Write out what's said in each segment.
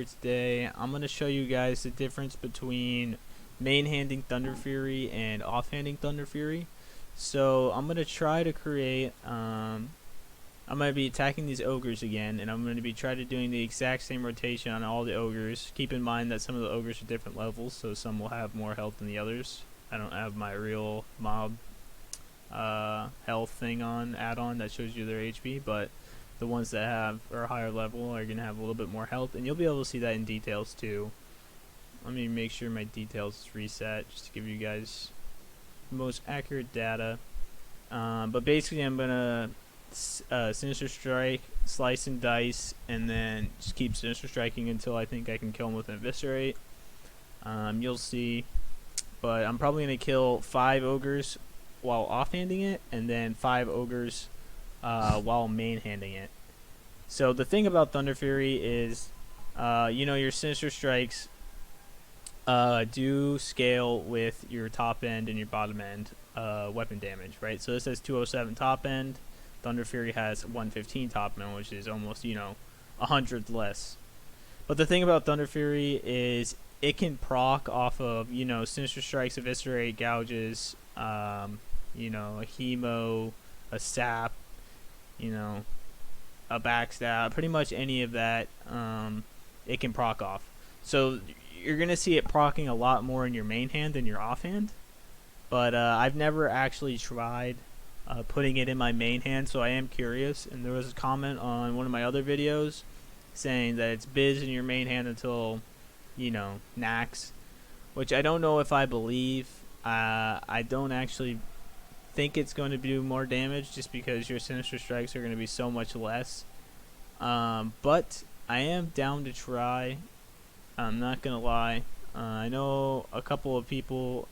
Today I'm going to show you guys the difference between mainhanding Thunderfury and offhanding Thunderfury. So I'm going to try to create I'm going to be attacking these ogres again, and I'm going to be trying to doing the exact same rotation on all the ogres. Keep in mind that some of the ogres are different levels, so some will have more health than the others. I don't have my real mob health thing on add-on that shows you their HP, but the ones that have are higher level are gonna have a little bit more health, and you'll be able to see that in details too. Let me make sure my details is reset just to give you guys the most accurate data. But basically, I'm gonna Sinister Strike, Slice and Dice, and then just keep Sinister Striking until I think I can kill him with an Eviscerate. You'll see, but I'm probably gonna kill 5 ogres while offhanding it, and then 5 ogres while mainhanding it. So the thing about Thunderfury is, your Sinister Strikes do scale with your top end and your bottom end weapon damage, right? So this has 207 top end. Thunderfury has 115 top end, which is almost, 100 less. But the thing about Thunderfury is it can proc off of, Sinister Strikes, Eviscerate, Gouges, a Hemo, a Sap, a backstab, pretty much any of that, it can proc off. So you're going to see it procking a lot more in your main hand than your offhand. But I've never actually tried putting it in my main hand, so I am curious. And there was a comment on one of my other videos saying that it's biz in your main hand until, Nax, which I don't know if I believe. I don't actually think it's going to do more damage just because your Sinister Strikes are going to be so much less. But I am down to try. I'm not going to lie. I know a couple of people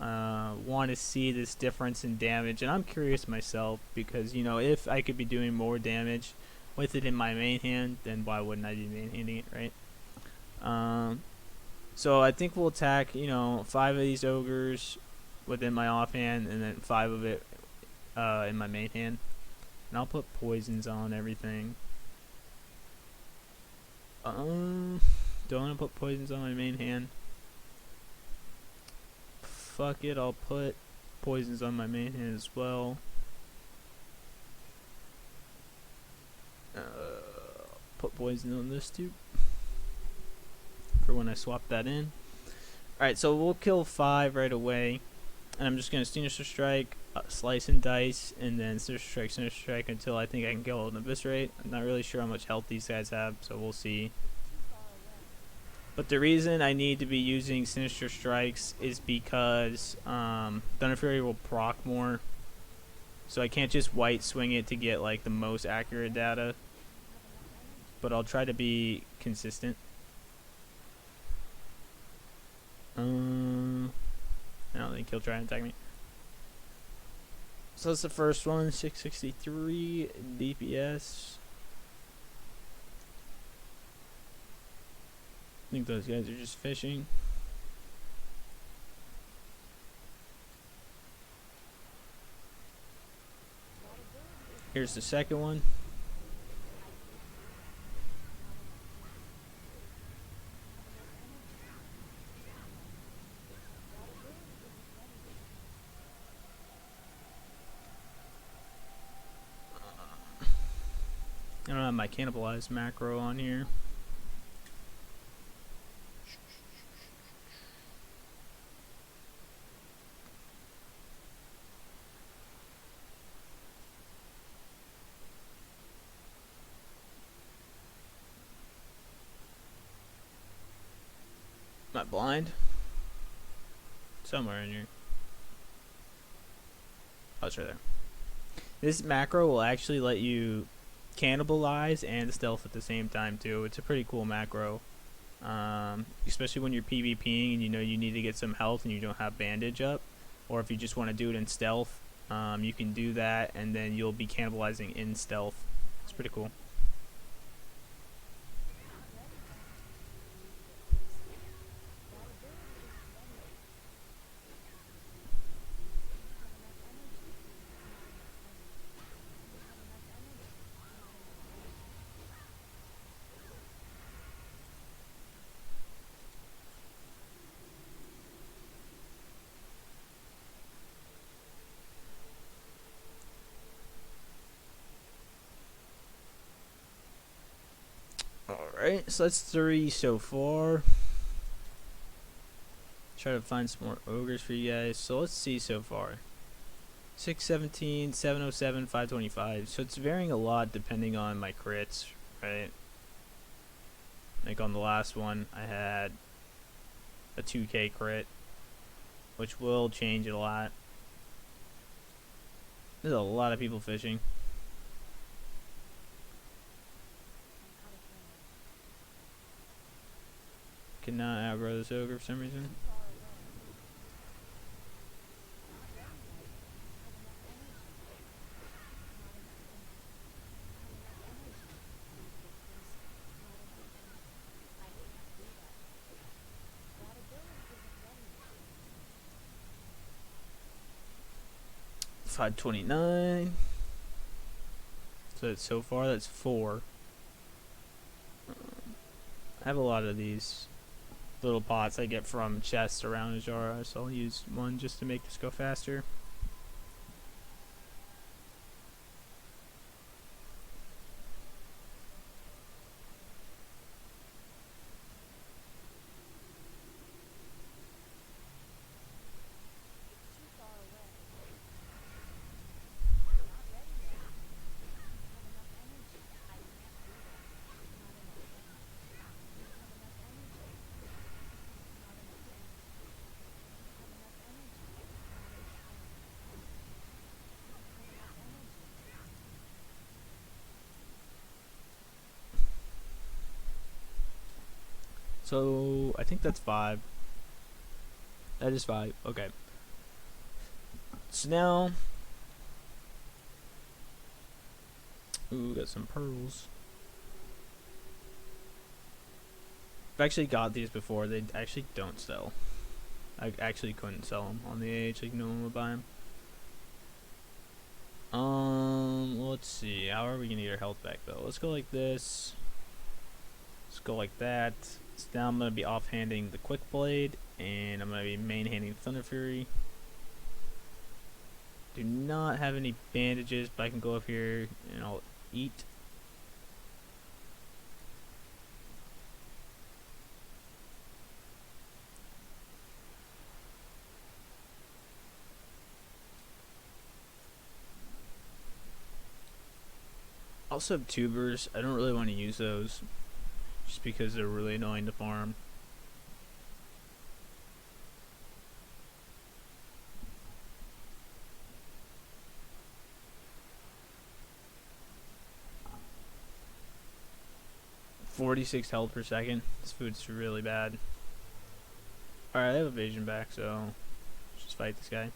want to see this difference in damage, and I'm curious myself because, if I could be doing more damage with it in my main hand, then why wouldn't I be main handing it, right? So I think we'll attack, 5 of these ogres within my offhand, and then 5 of it in my main hand. And I'll put poisons on everything. Don't want to put poisons on my main hand. Fuck it, I'll put poisons on my main hand as well. Put poison on this too for when I swap that in. Alright, so we'll kill 5 right away. And I'm just going to Sinister Strike, Slice and Dice, and then Sinister Strike until I think I can kill an Eviscerate. I'm not really sure how much health these guys have, so we'll see. But the reason I need to be using Sinister Strikes is because Thunderfury will proc more. So I can't just white swing it to get like the most accurate data. But I'll try to be consistent. I don't think he'll try and attack me. So that's the first one, 663 DPS. I think those guys are just fishing. Here's the second one. I don't have my cannibalized macro on here. Am I blind? Somewhere in here. Oh, it's right there. This macro will actually let you cannibalize and stealth at the same time too. It's a pretty cool macro, especially when you're PvPing and you need to get some health and you don't have bandage up, or if you just want to do it in stealth, you can do that and then you'll be cannibalizing in stealth. It's pretty cool. Alright, so that's 3 so far. Try to find some more ogres for you guys. So let's see so far. 617, 707, 525. So it's varying a lot depending on my crits, right? Like on the last one, I had a 2k crit, which will change it a lot. There's a lot of people fishing. Cannot outgrow this ogre for some reason. $5.29. So far that's 4. I have a lot of these little pots I get from chests around Ajara, so I'll use one just to make this go faster. So I think that's 5. That is 5. Okay. So now, ooh, got some pearls. I've actually got these before. They actually don't sell. I actually couldn't sell them on the age. Like no one would buy them. Let's see. How are we gonna get our health back though? Let's go like this. Let's go like that. So now I'm gonna be offhanding the quick blade, and I'm gonna be mainhanding Thunderfury. Do not have any bandages, but I can go up here and I'll eat. I also have tubers. I don't really want to use those just because they're really annoying to farm. $46 health per second. This food's really bad. Alright, I have evasion back, so let's just fight this guy.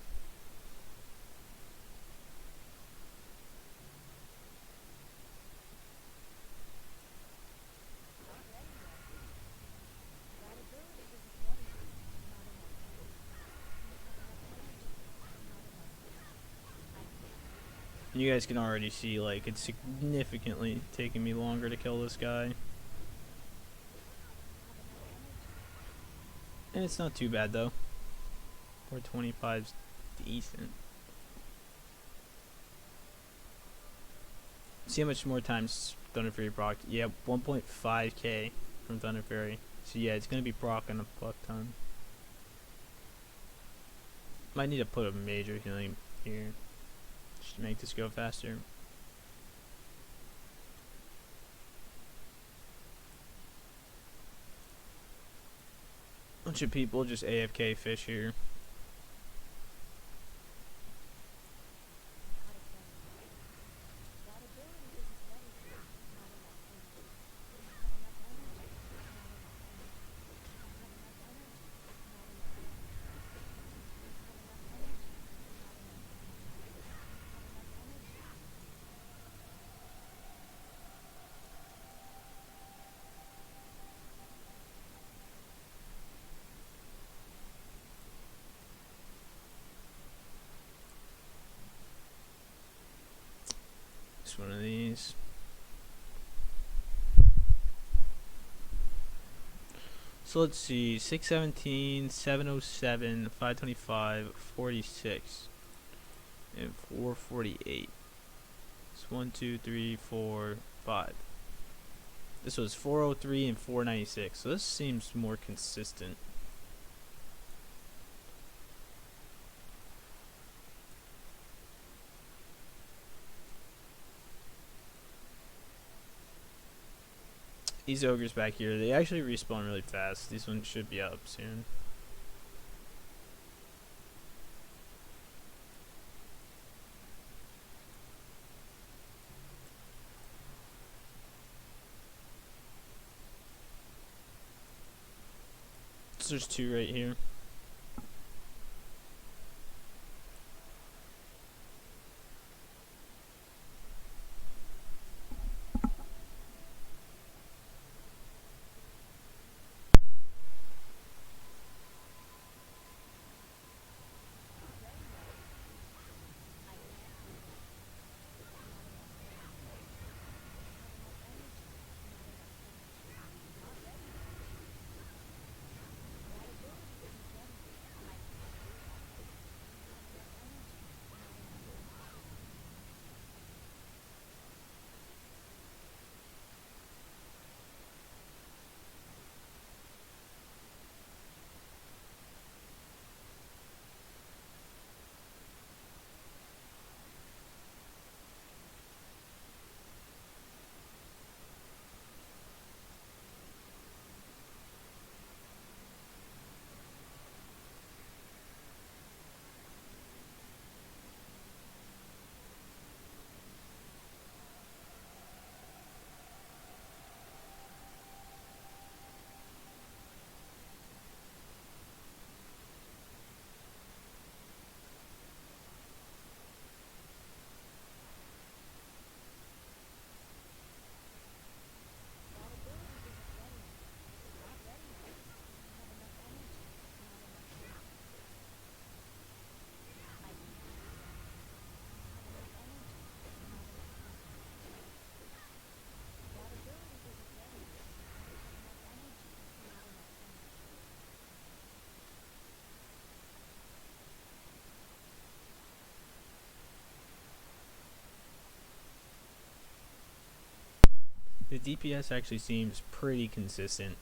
You guys can already see, like, it's significantly taking me longer to kill this guy. And it's not too bad, though. 425's decent. See how much more times Thunderfury proc. Yeah, 1.5k from Thunderfury. So yeah, it's gonna be procking a fuck ton. Might need to put a major healing here just to make this go faster. Bunch of people just AFK fish here. One of these. So let's see, 617, 707, 525, 46, and 448. It's 1, 2, 3, 4, 5. This was 403 and 496, so this seems more consistent. These ogres back here, they actually respawn really fast. These ones should be up soon. So there's two right here. The DPS actually seems pretty consistent.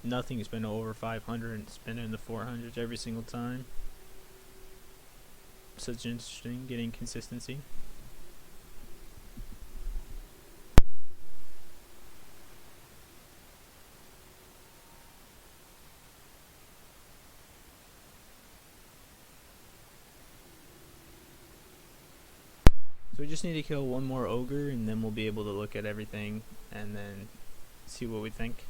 Nothing's been over 500, it's been in the 400s every single time. So it's interesting getting consistency. So we just need to kill one more ogre and then we'll be able to look at everything and then see what we think.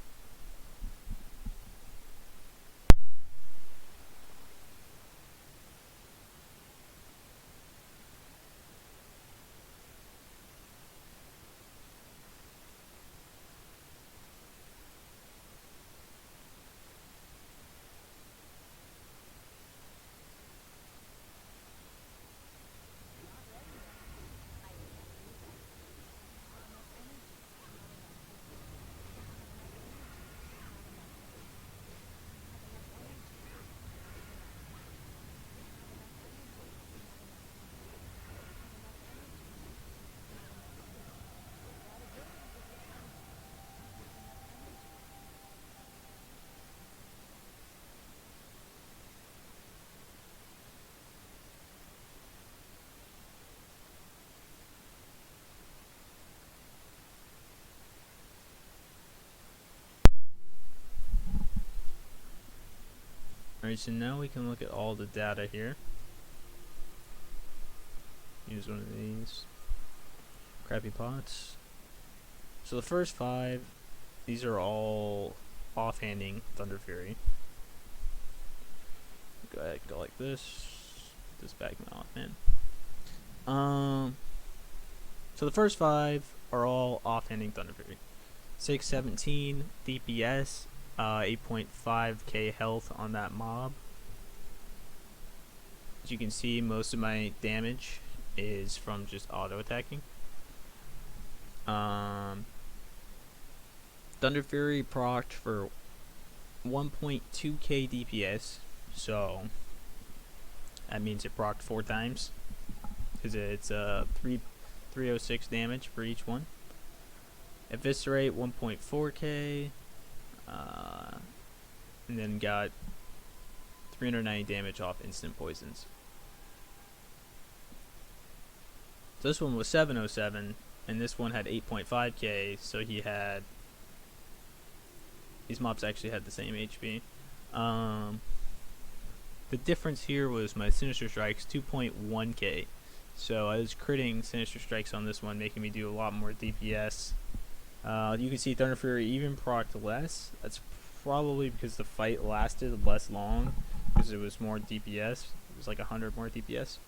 Alright, so now we can look at all the data here. Use one of these crappy pots. So the first 5, these are all offhanding Thunderfury. Go ahead, go like this. Put this back in the offhand. So the first 5 are all offhanding Thunderfury. 617 DPS, 8.5k health on that mob. As you can see, most of my damage is from just auto attacking. Thunderfury procced for 1.2k DPS, so that means it procced 4 times because it's 306 damage for each one. Eviscerate 1.4k, and then got 390 damage off instant poisons. So this one was 707, and this one had 8.5k, so he had... These mobs actually had the same HP. The difference here was my Sinister Strikes 2.1k. So I was critting Sinister Strikes on this one, making me do a lot more DPS. You can see Thunderfury even procced less. That's probably because the fight lasted less long, because it was more DPS. It was like 100 more DPS.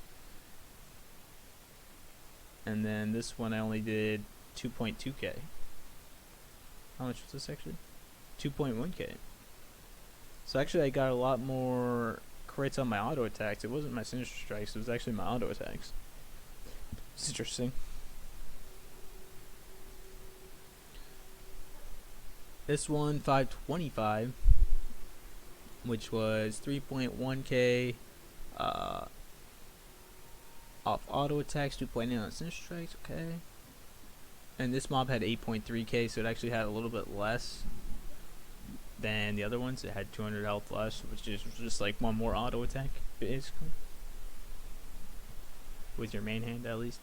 And then this one I only did 2.2k. How much was this actually? 2.1k. So actually I got a lot more crits on my auto attacks. It wasn't my Sinister Strikes, it was actually my auto attacks. It's interesting. This one 525, which was 3.1k off auto attacks, 2.8 on Sinister Strikes, okay. And this mob had 8.3k, so it actually had a little bit less than the other ones. It had 200 health less, which is just like one more auto attack, basically. With your main hand, at least.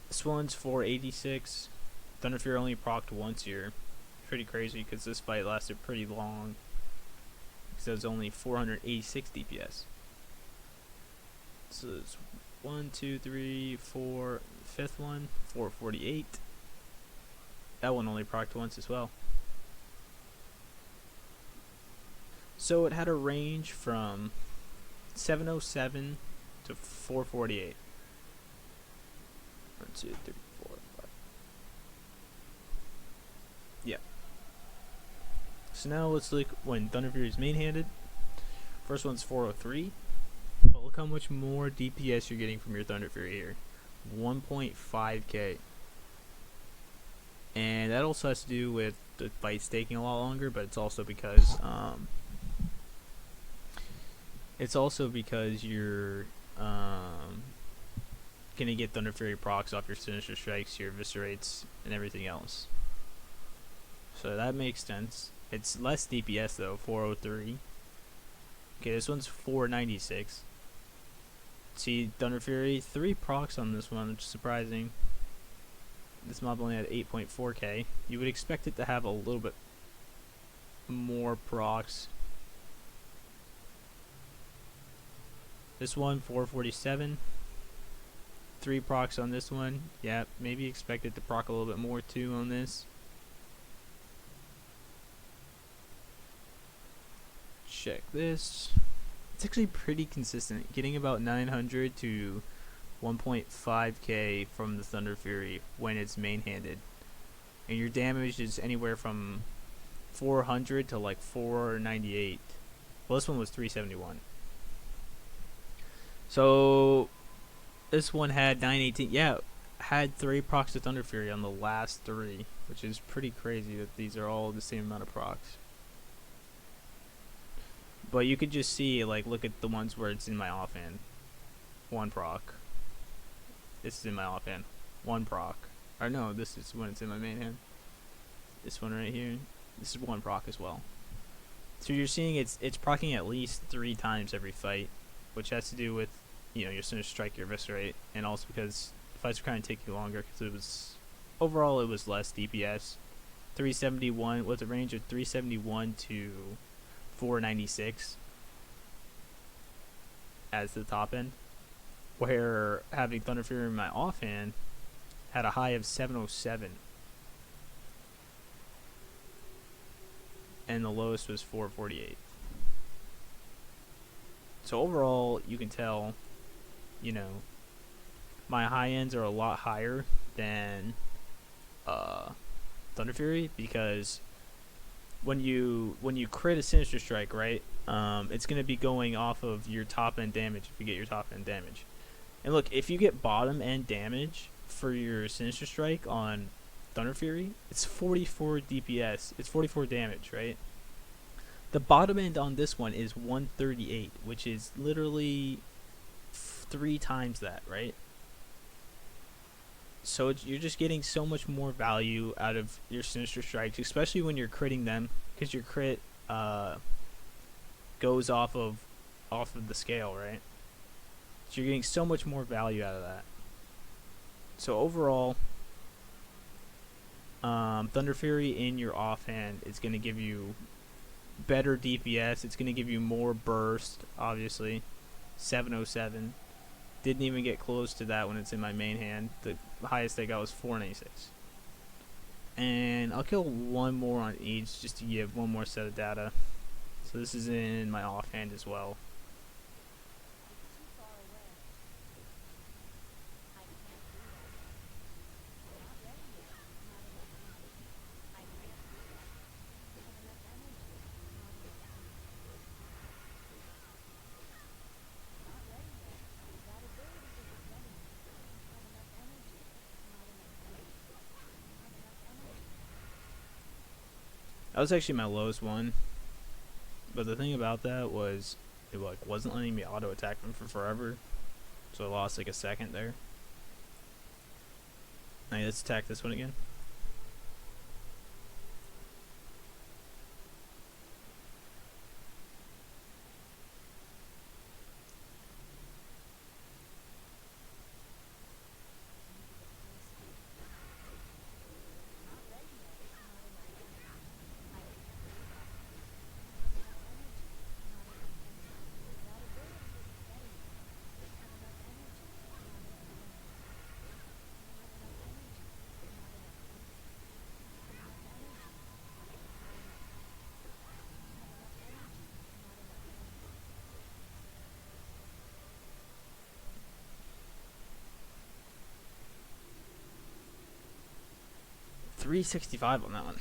This one's 486. Thunderfury only procced once here. Pretty crazy, because this fight lasted pretty long. Because it was only 486 DPS. So it's 1, 2, 3, 4, fifth one, 448. That one only procced once as well. So it had a range from 707 to 448. 1, 2, 3, 4, 5. Yeah. So now let's look when Thunderfury is main-handed. First one's 403. But look how much more DPS you're getting from your Thunderfury here. 1.5k. And that also has to do with the fights taking a lot longer, but it's also because you're gonna get Thunderfury procs off your Sinister Strikes, your Eviscerates, and everything else. So that makes sense. It's less DPS though, 403. Okay, this one's 496. See, Thunderfury, 3 procs on this one, which is surprising. This mob only had 8.4k. You would expect it to have a little bit more procs. This one, 447. 3 procs on this one. Yeah, maybe expect it to proc a little bit more too on this. Check this. It's actually pretty consistent, getting about 900 to 1.5k from the Thunderfury when it's main-handed. And your damage is anywhere from 400 to like 498. Well, this one was 371. So this one had 918. Yeah, had 3 procs to Thunderfury on the last 3, which is pretty crazy that these are all the same amount of procs. But you could just see, like, look at the ones where it's in my offhand. 1 proc. This is in my offhand. 1 proc. Or no, this is when it's in my main hand. This one right here. This is 1 proc as well. So you're seeing it's proccing at least 3 times every fight, which has to do with, you know, your Sinister Strike, your Eviscerate, and also because fights are kind of taking longer because it was overall it was less DPS. 371 with a range of 371 to 496 as the top end, where having Thunderfury in my offhand had a high of 707 and the lowest was 448. So overall you can tell, you know, my high ends are a lot higher than Thunderfury, because when you crit a Sinister Strike, right, it's going to be going off of your top end damage if you get your top end damage. And look, if you get bottom end damage for your Sinister Strike on Thunderfury, it's 44 DPS. It's 44 damage, right? The bottom end on this one is 138, which is literally 3 times that, right? So you're just getting so much more value out of your Sinister Strikes, especially when you're critting them, because your crit uh, goes off of the scale, right? So you're getting so much more value out of that. So overall, Thunderfury in your offhand is going to give you better DPS. It's going to give you more burst, obviously. 707. Didn't even get close to that when it's in my main hand. The highest I got was 496. And I'll kill one more on each just to give one more set of data. So this is in my offhand as well. That was actually my lowest one. But the thing about that was it wasn't letting me auto attack them for forever. So I lost like a second there. Alright, let's attack this one again. $365 on that one.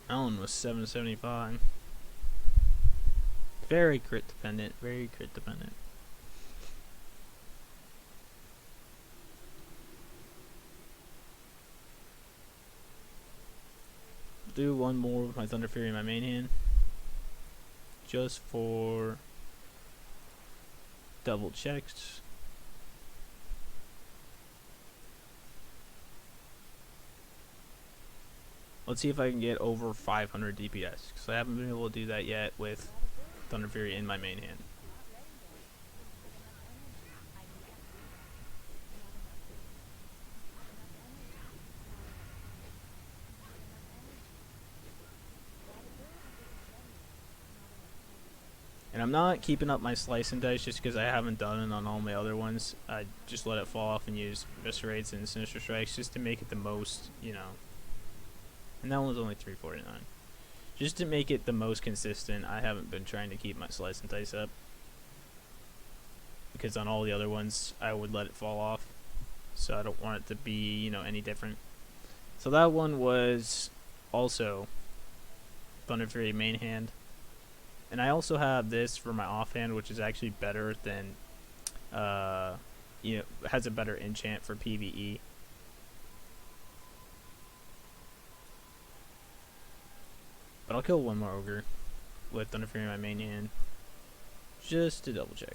That one was 775. Very crit dependent. Very crit dependent. Do one more with my Thunderfury in my main hand, just for double checks. Let's see if I can get over 500 DPS, because I haven't been able to do that yet with Thunderfury in my main hand. And I'm not keeping up my slice and dice just because I haven't done it on all my other ones. I just let it fall off and use Viscerates and Sinister Strikes just to make it the most, you know. And that one was only 349. Just to make it the most consistent, I haven't been trying to keep my slice and dice up. Because on all the other ones, I would let it fall off. So I don't want it to be, you know, any different. So that one was also Thunderfury main hand. And I also have this for my offhand, which is actually better than, you know, has a better enchant for PvE. But I'll kill one more ogre with Thunderfury in my main hand, just to double check.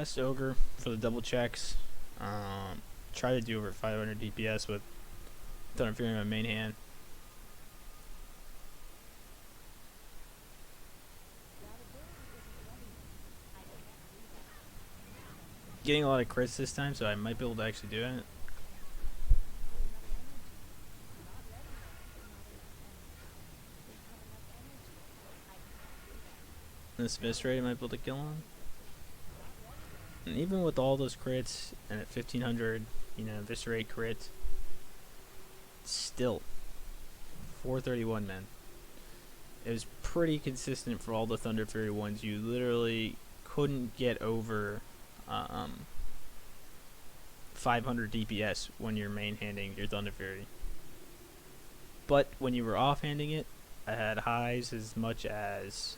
last ogre for the double checks. Try to do over 500 DPS with Thunderfury in my main hand. Getting a lot of crits this time, so I might be able to actually do it. This Viscerate I might be able to kill him. And even with all those crits and at 1500, you know, Viscerate crit, still 431, man. It was pretty consistent for all the Thunderfury ones. You literally couldn't get over 500 DPS when you're main-handing your Thunderfury. But when you were off-handing it, I had highs as much as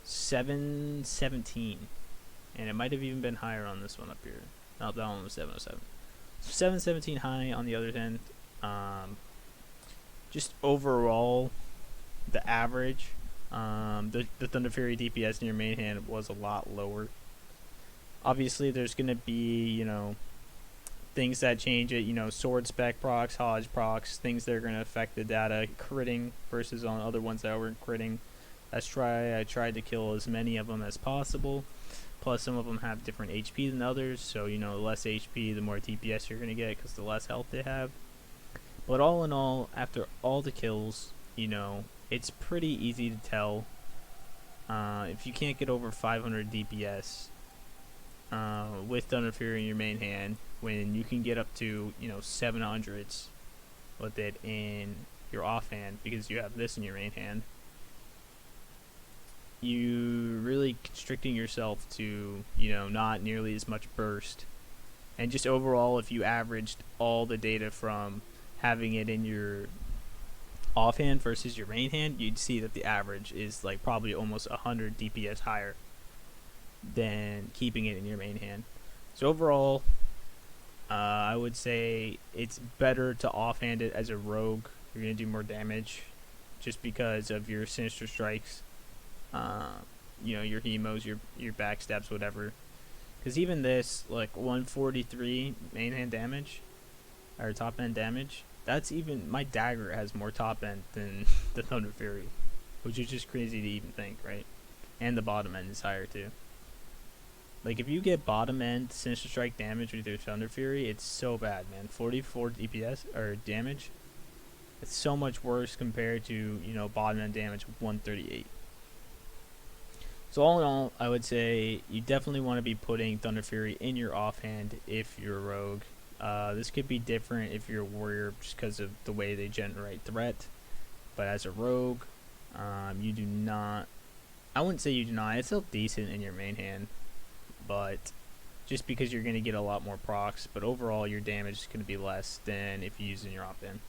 717, and it might have even been higher on this one up here. No, that one was 707. So 717 high on the other end. Just overall, the average, the Thunderfury DPS in your main hand was a lot lower. Obviously, there's gonna be, you know, things that change it. You know, sword spec procs, Hodge procs, things that are gonna affect the data, critting versus on other ones that weren't critting. I tried to kill as many of them as possible. Plus, some of them have different HP than others, so you know, less HP, the more DPS you're gonna get because the less health they have. But all in all, after all the kills, you know, it's pretty easy to tell if you can't get over 500 DPS with Thunderfury in your main hand, when you can get up to, you know, 700s with it in your offhand because you have this in your main hand. You really constricting yourself to, you know, not nearly as much burst. And just overall, if you averaged all the data from having it in your offhand versus your main hand, you'd see that the average is like probably almost 100 DPS higher than keeping it in your main hand. So overall, I would say it's better to offhand it as a rogue. You're going to do more damage just because of your sinister strikes. You know, your hemos, your backstabs, whatever. Because even this, like 143 main hand damage, or top end damage, that's even, my dagger has more top end than the Thunderfury, which is just crazy to even think, right? And the bottom end is higher too. Like if you get bottom end sinister strike damage with your Thunderfury, it's so bad, man. 44 DPS or damage. It's so much worse compared to, you know, bottom end damage of 138. So all in all, I would say you definitely want to be putting Thunderfury in your offhand if you're a rogue. This could be different if you're a warrior just because of the way they generate threat. But as a rogue, you do not... I wouldn't say you do not. It's still decent in your main hand. But just because you're going to get a lot more procs. But overall, your damage is going to be less than if you use it in your offhand.